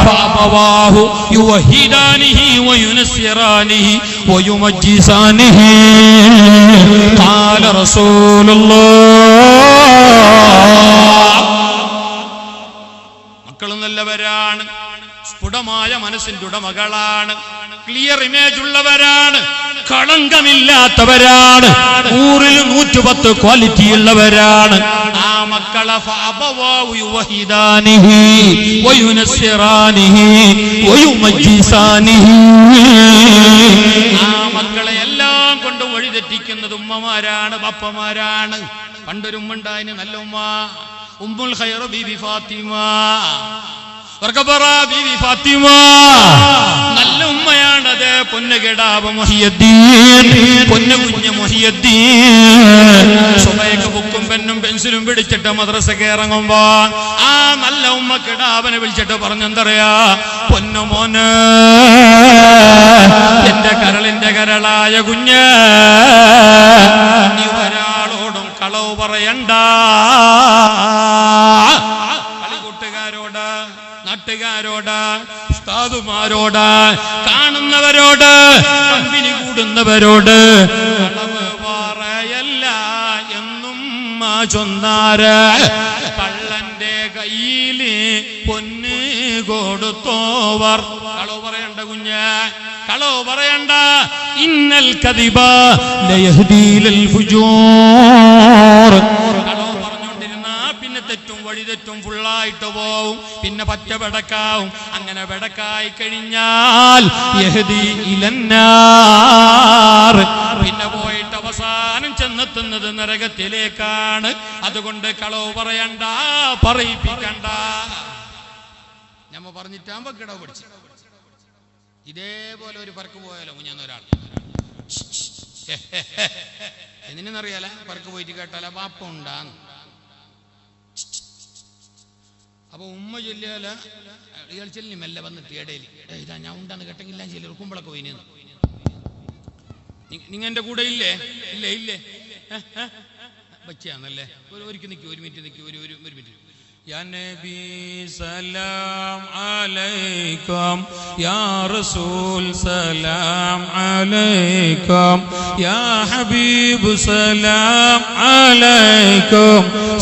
ഫഅബവാഹു യുവഹിദാനിഹി വയുനസ്സിറാനിഹി വയുമജ്ജിസാനിഹി ഖാല റസൂലുള്ളാഹ്. മക്കളും നല്ലവരാണ്, സ്ഫുടമായ മനസ്സിന്റെ ഉടമകളാണ്, ക്ലിയർ ഇമേജ് ഉള്ളവരാണ്. കളങ്കമില്ലാത്തവരാണ്, 100ൽ 110 ക്വാളിറ്റി ഉള്ളവരാണ്. ആ മക്കളെ ഫഅബവാഹു യുവഹിദാനിഹി വയുനസ്സിറാനിഹി വയുമജ്ജിസാനിഹി. ആ മക്കളെ എല്ലാം കൊണ്ട് വഴിതെറ്റിക്കുന്നത് ഉമ്മമാരാണ്, ബാപ്പമാരാണ്. പണ്ടൊരു ഉമ്മ ഉണ്ടായിന്, നല്ല ഉമ്മ, ഉമ്മുൽ ഖൈർ ബീവി ഫാത്തിമ, ബീവി ഫാത്തിമ നല്ല ഉമ്മയാണത്. പൊന്നുകെടാവ് മുഹിയുദ്ദീൻ, പൊന്നുകുഞ്ഞ് മുഹിയുദ്ദീൻ സുബൈക്ക് ബുക്കും പെന്നും പെൻസിലും പിടിച്ചിട്ട് മദ്രസക്ക് ഇറങ്ങുമ്പോ ആ നല്ല ഉമ്മ കിടാവനെ വിളിച്ചിട്ട് പറഞ്ഞെന്തറിയാ, പൊന്നുമോന്, എന്റെ കരളിന്റെ കരളായ കുഞ്ഞ്, നീ ഒരാളോടും കളവ് പറയണ്ട. കളികൂട്ടുകാരോട്, നാട്ടുകാരോട്, ഉസ്താദുമാരോട്, കാണുന്നവരോട്, കമ്പനി കൂടുന്നവരോട് കളവ് പറയല്ല എന്നും ചൊന്നാര്. കള്ളന്റെ കയ്യില് പൊന്ന് കൊടുത്തോവർ. കളവ് പറയണ്ട കുഞ്ഞ്, കളവ് പറയണ്ട. ഇന്നൽ കദിബ ലയഹ്ദീ ലൽ ഫുജൂർ. കളവ് പറഞ്ഞുകൊണ്ടിരുന്ന പിന്നെ തെറ്റും വഴിതെറ്റും ഫുള്ളായിട്ട് പോവും, പിന്നെ പറ്റ വെടക്കാവും. അങ്ങനെ വെടക്കായി കഴിഞ്ഞാൽ യഹ്ദീ ഇലന്നാർ, പിന്നെ പോയിട്ട് അവസാനം ചെന്നെത്തുന്നത് നരകത്തിലേക്കാണ്. അതുകൊണ്ട് കളവ് പറയണ്ട, പറയിപ്പിക്കണ്ട. ഞമ്മ പറഞ്ഞിട്ടാകുമ്പോ കിടവ് പഠിച്ചു. ഇതേപോലെ ഒരു പറക്ക് പോയാലോ കുഞ്ഞൊരാൾ, എന്തിനെന്നറിയാല, പറക്ക് പോയിട്ട് കേട്ടാല പാപ്പ ഉണ്ടാന്ന്. അപ്പൊ ഉമ്മ ചൊല്ലിയാല ഇയാൾ ചെല്ലി മെല്ലെ വന്നിട്ട് ഇടയിൽ, ഇതാ ഞാൻ ഉണ്ടാന്ന് കേട്ടെങ്കിൽ ഞാൻ ചെല്ലി ഉറുക്കുമ്പോഴൊക്കെ പോയിന്ന്. നിങ്ങ എന്റെ കൂടെ ഇല്ലേ? ഇല്ലേ ഇല്ലേ വച്ചാന്നല്ലേ. ഒരിക്കൽ നിൽക്കും, ഒരു മിനിറ്റ് നിൽക്കും, ഒരു മിനിറ്റ്. يا نبي سلام عليكم، يا رسول سلام عليكم، يا حبيب سلام عليكم،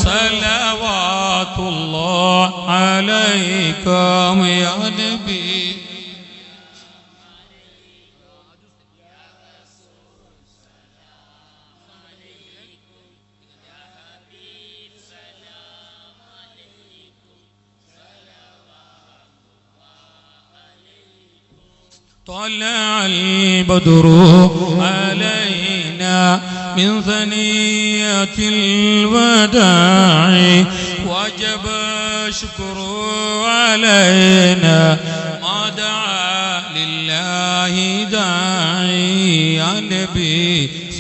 صلوات الله عليكم يا نبي. طلع البدر علينا من ثنية الوداع، وجب الشكر علينا ما دعا لله داعي. يا نبي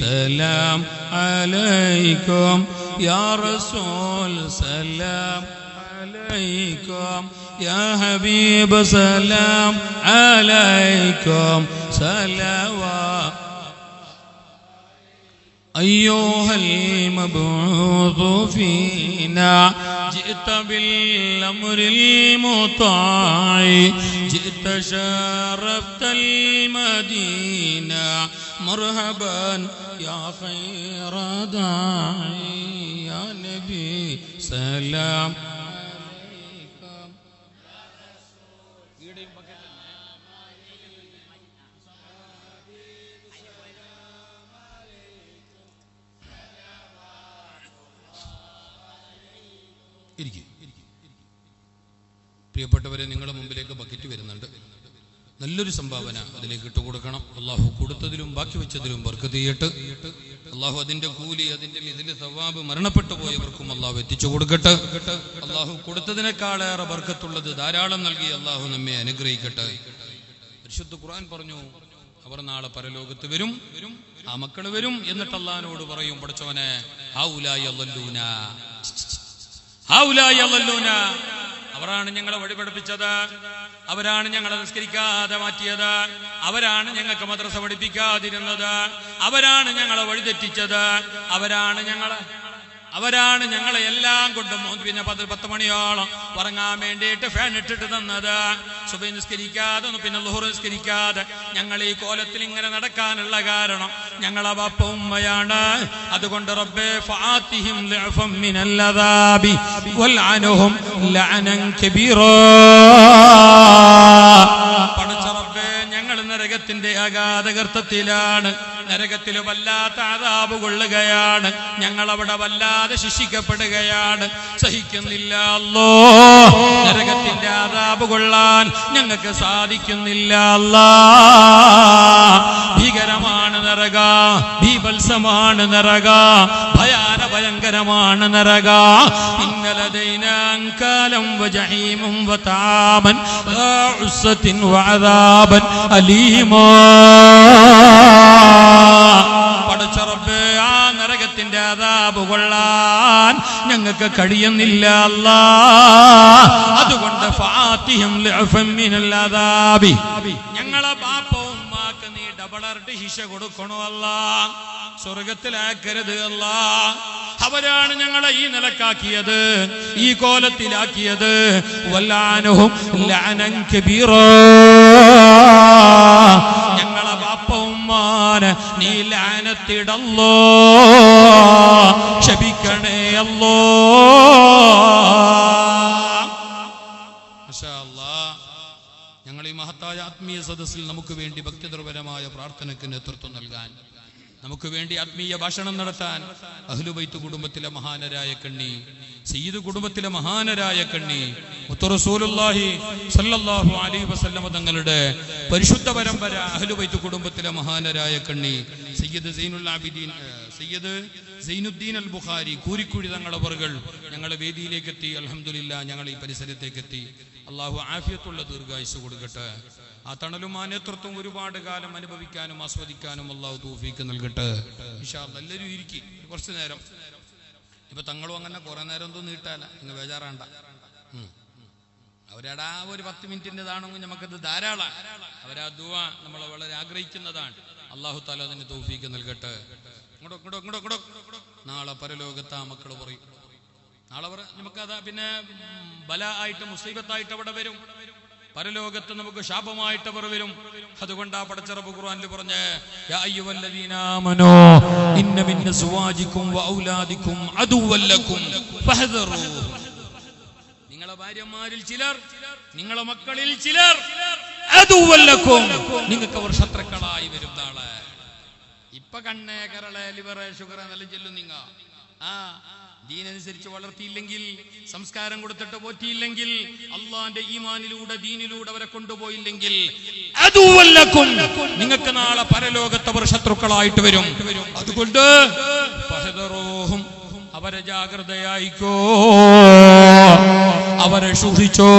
سلام عليكم، يا رسول سلام عليكم، يا حبيب سلام عليكم، صلوات. أيها المبعوث فينا، جئت بالأمر المطاع، جئت شرفت المدينة، مرحبا يا خير داعي. يا نبي سلام ഇരിക്കും. പ്രിയപ്പെട്ടവരെ, നിങ്ങളുടെ മുമ്പിലേക്ക് ബക്കറ്റ് വരുന്നുണ്ട്. നല്ലൊരു സംഭാവന അതിലേക്ക് ഇട്ടുകൊടുക്കണം. അള്ളാഹു കൊടുത്തതിലും ബാക്കി വെച്ചതിലും ബർക്കത്ത് ചെയ്യട്ടെ. അള്ളാഹു അതിന്റെ കൂലി, അതിന്റെ ഇതിന്റെ സവാബ് മരണപ്പെട്ടു പോയവർക്കും അള്ളാഹു എത്തിച്ചു കൊടുക്കട്ടെ. അള്ളാഹു കൊടുത്തതിനേക്കാളേറെ ബർക്കത്തുള്ളത് ധാരാളം നൽകി അള്ളാഹു നമ്മെ അനുഗ്രഹിക്കട്ടെ. പരിശുദ്ധ ഖുർആൻ പറഞ്ഞു, അവർ നാളെ പരലോകത്ത് വരും, ആ മക്കൾ വരും. എന്നിട്ട് അള്ളാഹിനോട് പറയും, പടച്ചവനെ ഹൗലായി അളല്ലൂന, ഹൗലായി അളല്ലൂന, അവരാണ് ഞങ്ങളെ വഴി പഠിപ്പിച്ചത്, അവരാണ് ഞങ്ങളെ നിസ്കരിക്കാതെ മാറ്റിയത്, അവരാണ് ഞങ്ങൾക്ക് മദ്രസ പഠിപ്പിക്കാതിരുന്നത്, അവരാണ് ഞങ്ങളെ വഴിതെറ്റിച്ചത്, അവരാണ് ഞങ്ങളെ എല്ലാം കൊണ്ടും പിന്നെ 10 മണിയോളം ഉറങ്ങാൻ വേണ്ടിയിട്ട് ഫാൻ ഇട്ടിട്ട് തന്നത്. സുബഹി നിസ്കരിക്കാതെ പിന്നെ ളുഹർ നിസ്കരിക്കാതെ ഞങ്ങൾ ഈ കോലത്തിൽ ഇങ്ങനെ നടക്കാനുള്ള കാരണം ഞങ്ങളെ ബാപ്പ ഉമ്മയാണ്. അതുകൊണ്ട് റബ്ബേ ഫആതിഹിം ളിഅഫം മിനൽ അദാബി വൽഅനഹും ലഅനൻ കബീറാ. പടച്ച റബ്ബേ, ഞങ്ങൾ നരകത്തിന്റെ അഗാധഗർത്തത്തിലാണ്. നരകത്തിൽ വല്ലാത്ത അദാബ് കൊള്ളുകയാണ്. ഞങ്ങൾ അവിടെ വല്ലാതെ ശിക്ഷിക്കപ്പെടുകയാണ്. സഹിക്കുന്നില്ല അല്ലാ, നരകത്തിന്റെ അദാബ് കൊള്ളാൻ ഞങ്ങൾക്ക് സാധിക്കുന്നില്ല അല്ലാ. ഭീകരമാണ് നരക, ബീഭത്സമാണ് നരക, ഭയങ്കരമാണ് നരക. ഇന്നലദൈനാ അൻകാലം വജഹീമും വതആമൻ വഉസ്സത്തിൻ വഅദാബൻ അലീമാ. പടച്ച റബ്ബേ, ആ നരകത്തിന്റെ അദാബ് കൊള്ളാൻ ഞങ്ങൾക്ക് കഴിയുന്നില്ല അല്ലാ. അതുകൊണ്ട് ഫാത്തിഹം ലഅഫൻ മിനൽ അദാബി, ഞങ്ങളെ ബാപ്പ ഉമ്മാക്ക് നീ ഡബിളർട്ട് ശിക്ഷ കൊടുക്കണോ അല്ലാ, സ്വർഗത്തിലാക്കരുത് അല്ലാ. അവരാണ് ഞങ്ങളെ ഈ നിലക്കാക്കിയത്, ഈ കോലത്തിലാക്കിയത്. വല്ലാനഹും ലഅനൻ കബീറാ, ഞങ്ങളെ ബാപ്പ ഉമ്മാനെ നീ ലഅനത്തിടല്ലോ, ശപിക്കണേ അല്ലോ. മാഷാ അല്ലാഹ്, ഞങ്ങൾ ഈ മഹത്തായ ആത്മീയ സദസ്സിൽ നമുക്ക് വേണ്ടി ഭക്തിനിർഭരമായ പ്രാർത്ഥനയ്ക്ക് നേതൃത്വം നൽകാൻ, നമുക്ക് വേണ്ടി ആത്മീയ ഭാഷണം നടത്താൻ അഹ്ലുബൈത്ത് കുടുംബത്തിലെ മഹാനരായ കണ്ണി, സയ്യിദ് കുടുംബത്തിലെ മഹാനരായ കണ്ണി മുത്ത് റസൂലുള്ളാഹി സ്വല്ലല്ലാഹു അലൈഹി വസല്ലം തങ്ങളുടെ പരിശുദ്ധ പരമ്പര അഹ്ലുബൈത്ത് കുടുംബത്തിലെ മഹാനരായ കണ്ണി സയ്യിദ് സൈനുൽ ആബിദീൻ, സയ്യിദ് സൈനുദ്ദീൻ അൽ ബുഖാരി കൂരിക്കുഴി തങ്ങളവറുകൾ ഞങ്ങളുടെ വേദിയിലേക്ക് എത്തി. അൽഹംദുലില്ലാ, ഞങ്ങൾ ഈ പരിസരത്തേക്ക് എത്തി. അള്ളാഹു ആഫിയത്തുള്ള ദീർഘായുസ്സ് കൊടുക്കട്ടെ. ആ തണലും ആ നേതൃത്വം ഒരുപാട് കാലം അനുഭവിക്കാനും ആസ്വദിക്കാനും അള്ളാഹു തൗഫീക്ക് നൽകട്ടെ. ഇൻഷാ അല്ലാഹ് എല്ലാവരും ഇരിക്കി കുറച്ചു നേരം. ഇപ്പൊ തങ്ങളും അങ്ങനെ കുറെ നേരം ഒന്നും നീട്ടാല, നിങ്ങൾ ബേജാറാണ്ട. അവരടാ ഒരു 10 മിനിറ്റിൻ്റെതാണെങ്കിൽ നമുക്കത് ധാരാളം. അവരാ ദുആ നമ്മൾ വളരെ ആഗ്രഹിക്കുന്നതാണ്. അള്ളാഹു തആല അതിന് തൗഫീക്ക് നൽകട്ടെ. ഇങ്ങോട്ടോ നാളെ പരലോകത്ത് ആ മക്കൾ പറയും, നാളെ നമുക്കതാ പിന്നെ ബല ആയിട്ട് മുസീബത്തായിട്ട് അവിടെ വരും. പരലോകത്ത് നമുക്ക് ശാപമായിട്ട് അവർ വരും. അതുകൊണ്ട് ആ പടച്ച റബ്ബ് ഖുർആനിൽ പറഞ്ഞ യാ അയ്യുഹല്ലദീന ആമനൂ ഇന്ന മിൻ അസ്വാജികും വഔലാദികും അദുവ്വൻ ലക്കും ഫഹ്ദറൂ. നിങ്ങളെ ഭാര്യമാരിൽ ചിലർ, നിങ്ങളെ മക്കളിൽ ചിലർ അദുവ്വൻ ലക്കും, നിങ്ങൾക്ക് അവർ ശത്രുക്കളായി വരും നാളെ. ഇപ്പൊ കണ്ണേ കരളെ ലിവറ് ഷുഗർ എന്നെല്ലാം ചെല്ലും. നിങ്ങൾ ദീനനുസരിച്ച് വളർത്തിയില്ലെങ്കിൽ, സംസ്കാരം കൊടുത്തിട്ട് പോറ്റിയില്ലെങ്കിൽ, അള്ളാന്റെ ഈമാനിലൂടെ ദീനിലൂടെ അവരെ കൊണ്ടുപോയില്ലെങ്കിൽ നിങ്ങൾക്ക് നാളെ പരലോകത്തവർ ശത്രുക്കളായിട്ട് വരും. അതുകൊണ്ട് അവരെ ജാഗ്രതയായിക്കോ, അവരെ സൂക്ഷിച്ചോ.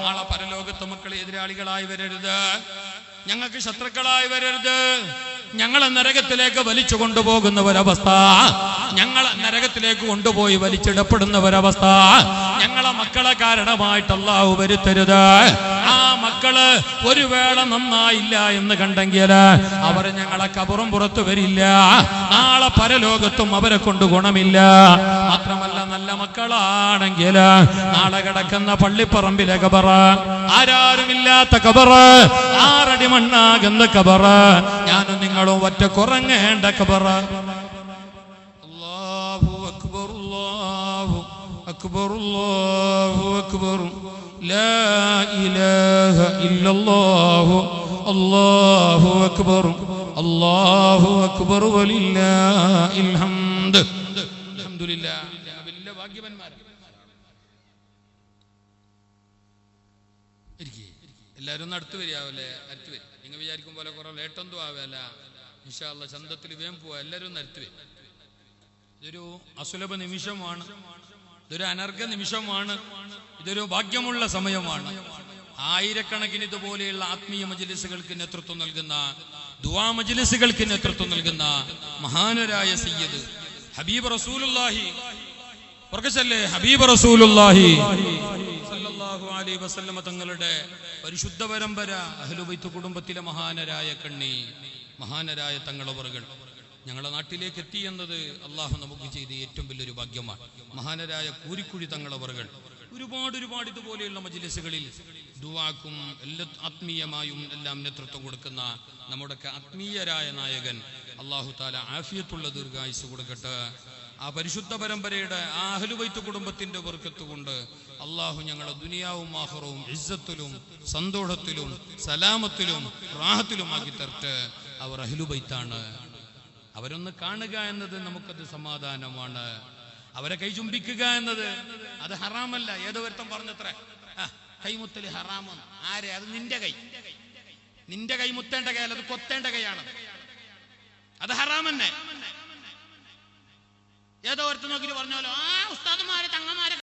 നാളെ പരലോകത്തെ മക്കളെ എതിരാളികളായി വരരുത്, ഞങ്ങൾക്ക് ശത്രുക്കളായി വരരുത്. ഞങ്ങളെ നരകത്തിലേക്ക് വലിച്ചു കൊണ്ടുപോകുന്ന ഒരവസ്ഥ, ഞങ്ങളെ നരകത്തിലേക്ക് കൊണ്ടുപോയി വലിച്ചിടപ്പെടുന്ന ഒരവസ്ഥ ഞങ്ങളെ മക്കളെ കാരണമായിട്ട് അല്ലാഹു വരുത്തരുത്. ആ മക്കള് ഒരു വേള നന്നായില്ല എന്ന് കണ്ടെങ്കിൽ അവർ ഞങ്ങളെ കബറും പുറത്തു വരില്ല. നാളെ പരലോകത്തും അവരെ കൊണ്ട് ഗുണമില്ല. മാത്രമല്ല, നല്ല മക്കളാണെങ്കിൽ നാളെ കിടക്കുന്ന പള്ളിപ്പറമ്പിലെ കബറ്, ആരാരുമില്ലാത്ത കബറ്, 6 അടി മണ്ണാകുന്ന കബറ്, ഞാനും നിങ്ങളും ഒറ്റ കുറങ്ങേണ്ട കബറ്. അല്ലാഹു അക്ബർ, അല്ലാഹു അക്ബർ, അല്ലാഹു അക്ബർ, ലാ ഇലാഹ ഇല്ലല്ലാഹു, അല്ലാഹു അക്ബർ, അല്ലാഹു അക്ബർ, വലില്ലാഹിൽ ഹംദ്. അൽഹംദുലില്ലാഹ്, വലിയ ഭാഗ്യവാന്മാരാണ്. എല്ലാവരും ഒന്ന് അടുത്ത് വരികയാവല്ലേ? അടുത്ത് വരും. നിങ്ങൾ വിചാരിക്കും പോലെ കുറെ ലേട്ടൊന്നും ആവല്ല. ഇൻഷാ അല്ലാഹ് ചന്തത്തിൽ വേഗം പോവാ. എല്ലാവരും ഒന്ന് അടുത്ത് വരും. ഇതൊരു അസുലഭ നിമിഷമാണ്, ഇതൊരു അനർഘ നിമിഷമാണ്, ഇതൊരു ഭാഗ്യമുള്ള സമയമാണ്. ആയിരക്കണക്കിന് ഇതുപോലെയുള്ള ആത്മീയ മജ്ലിസുകൾക്ക് നേതൃത്വം നൽകുന്ന, ദുആ മജ്ലിസുകൾക്ക് നേതൃത്വം നൽകുന്ന മഹാനരായ സയ്യിദ് ഹബീബ് റസൂലുള്ളാഹി, വർക്കച്ചല്ലേ ഹബീബ് റസൂലുള്ളാഹി സല്ലല്ലാഹു അലൈഹി വസല്ലം തങ്ങളുടെ പരിശുദ്ധ പരമ്പര അഹ്ലുബൈത്ത് കുടുംബത്തിലെ മഹാനരായ കണ്ണി, മഹാനരായ തങ്ങളവറുകൾ ഞങ്ങളുടെ നാട്ടിലേക്ക് എത്തി എന്നത് അള്ളാഹു നമുക്ക് ചെയ്ത ഏറ്റവും വലിയൊരു ഭാഗ്യമാണ്. മഹാനരായ കൂരിക്കുഴി തങ്ങളവറുകൾ ഒരുപാട് ഇതുപോലെയുള്ള മജ്ലിസുകളിൽ ദുആക്കും എല്ലാ ആത്മീയമായും എല്ലാം നേതൃത്വം കൊടുക്കുന്ന നമ്മുടെ ആത്മീയരായ നായകൻ, അല്ലാഹു തആല ആഫിയത്തുള്ള ദീർഘായുസ്സ് കൊടുക്കട്ടെ. ആ പരിശുദ്ധ പരമ്പരയുടെ ആ അഹ്ലുബൈത്ത് കുടുംബത്തിന്റെ ബർക്കത്ത് കൊണ്ട് അള്ളാഹു ഞങ്ങളെ ദുനിയാവും ആഖിറവും ഇസ്സത്തിലും സന്തോഷത്തിലും സലാമത്തിലും റാഹത്തിലും ആക്കി തരട്ടെ. അവർ അഹ്ലുബൈത്താണ്. അവരൊന്ന് കാണുക എന്നത് നമുക്കത് സമാധാനമാണ്. അവരെ കൈ ചുംബിക്കുക എന്നത് അത് ഹറാമല്ല. ഏതോ ഒരുത്തൻ പറഞ്ഞത്ര കൈമുത്തല് ഹറാമെന്ന്. ആരെ? അത് നിന്റെ കൈ മുത്തേണ്ട കൈയല്ല, അത് കൊത്തേണ്ട കൈയാണ്. അത് ഹറാമെന്നെ. ഏതോ ഒരുത്തൻ നോക്കിയിട്ട് പറഞ്ഞാലോ, ആ ഉസ്താദുമാരെ തങ്ങന്മാരെ